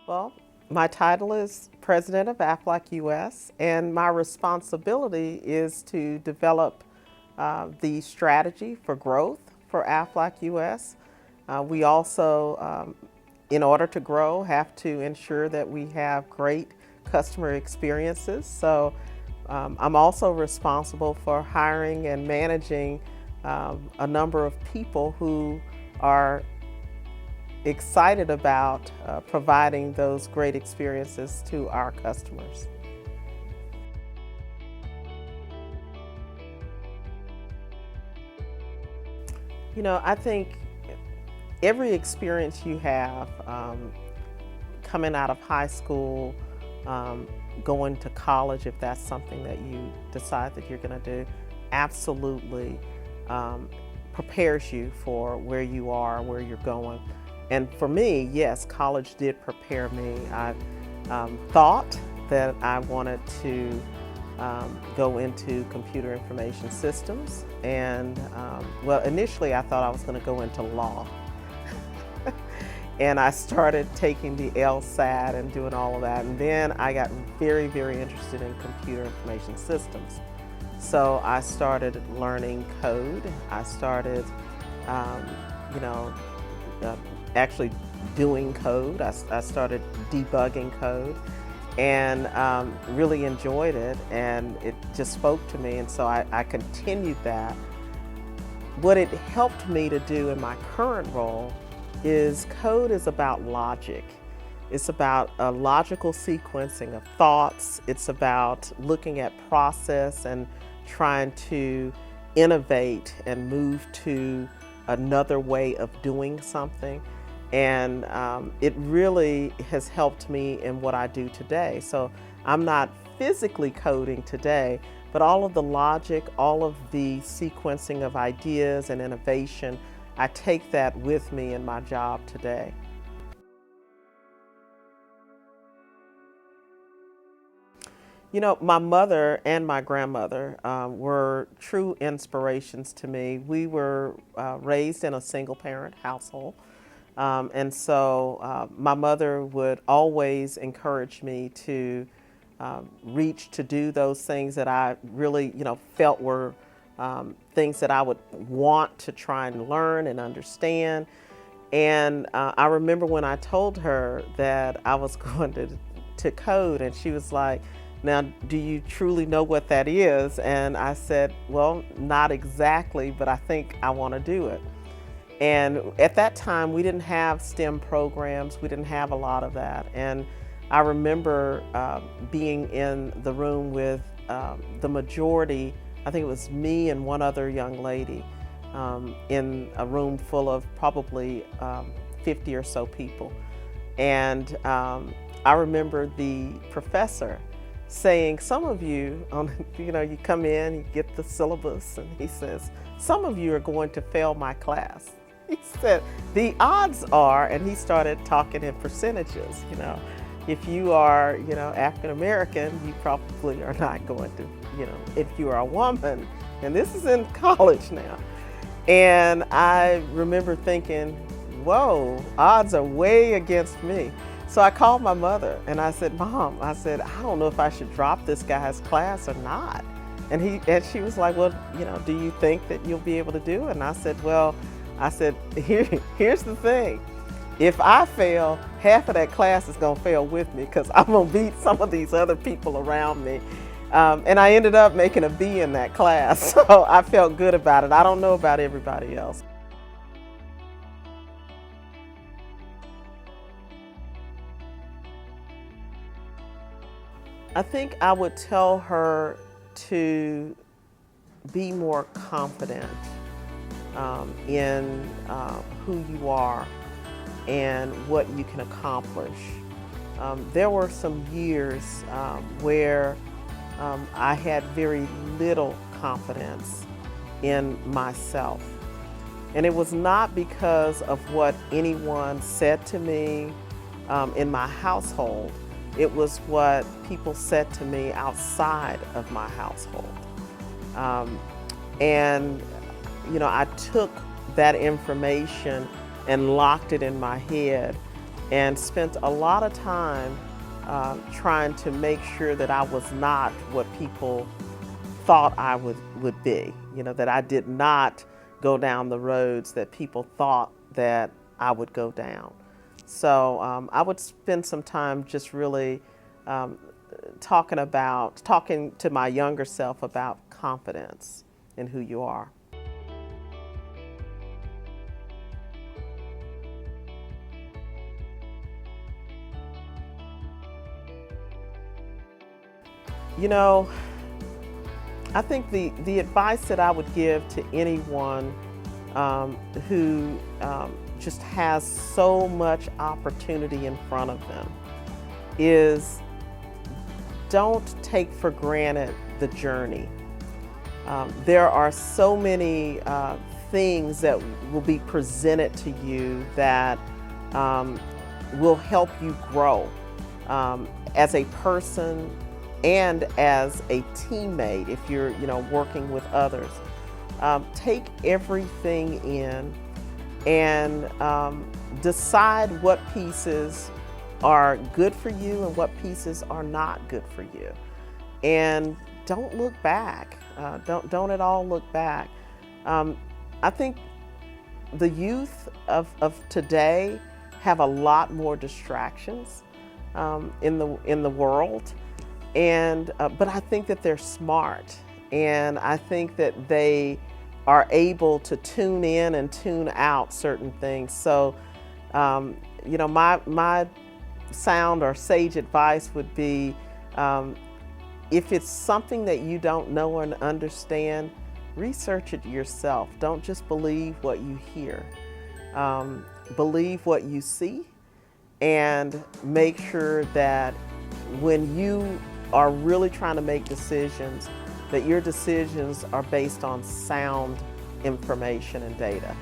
Well, my title is President of Aflac US, and my responsibility is to develop the strategy for growth for Aflac US. We also, in order to grow, have to ensure that we have great customer experiences. So I'm also responsible for hiring and managing a number of people who are excited about providing those great experiences to our customers. I think every experience you have coming out of high school, going to college, if that's something that you decide that you're going to do, absolutely prepares you for where you are, where you're going. And for me, yes, college did prepare me. I thought that I wanted to go into computer information systems. And well, initially I thought I was going to go into law. And I started taking the LSAT and doing all of that. And then I got very, very interested in computer information systems. So I started learning code. I started, you know, actually doing code. I started debugging code and really enjoyed it, and it just spoke to me, and so I continued that. What it helped me to do in my current role is code is about logic. It's about a logical sequencing of thoughts. It's about looking at process and trying to innovate and move to another way of doing something. And it really has helped me in what I do today. So I'm not physically coding today, but all of the logic, all of the sequencing of ideas and innovation, I take that with me in my job today. My mother and my grandmother were true inspirations to me. We were raised in a single parent household. And so my mother would always encourage me to reach to do those things that I really, felt were things that I would want to try and learn and understand. And I remember when I told her that I was going to code, and she was like, "Now, do you truly know what that is?" And I said, "Well, not exactly, but I think I want to do it." And at that time, we didn't have STEM programs. We didn't have a lot of that. And I remember being in the room with the majority, I think it was me and one other young lady, in a room full of probably 50 or so people. And I remember the professor saying, some of you, you come in, you get the syllabus, and he says, some of you are going to fail my class. He said, the odds are, and he started talking in percentages, if you are, African American, you probably are not going to, if you are a woman, and this is in college now. And I remember thinking, whoa, odds are way against me. So I called my mother and I said, Mom, I don't know if I should drop this guy's class or not. And she was like, well, do you think that you'll be able to do it? And I said, here's the thing. If I fail, half of that class is going to fail with me because I'm going to beat some of these other people around me. And I ended up making a B in that class. So I felt good about it. I don't know about everybody else. I think I would tell her to be more confident in who you are and what you can accomplish. There were some years where I had very little confidence in myself. And it was not because of what anyone said to me in my household. It was what people said to me outside of my household. And I took that information and locked it in my head and spent a lot of time trying to make sure that I was not what people thought I would be. You know, that I did not go down the roads that people thought that I would go down. So I would spend some time just really um, talking to my younger self about confidence in who you are. You know, I think the advice that I would give to anyone who just has so much opportunity in front of them is don't take for granted the journey. There are so many things that will be presented to you that will help you grow as a person and as a teammate if you're, working with others. Take everything in and decide what pieces are good for you and what pieces are not good for you. And don't look back. Don't at all look back. I think the youth of today have a lot more distractions in the world, and but I think that they're smart, and I think that they are able to tune in and tune out certain things. So, my sound or sage advice would be, if it's something that you don't know and understand, research it yourself. Don't just believe what you hear. Believe what you see, and make sure that when you are really trying to make decisions, that your decisions are based on sound information and data.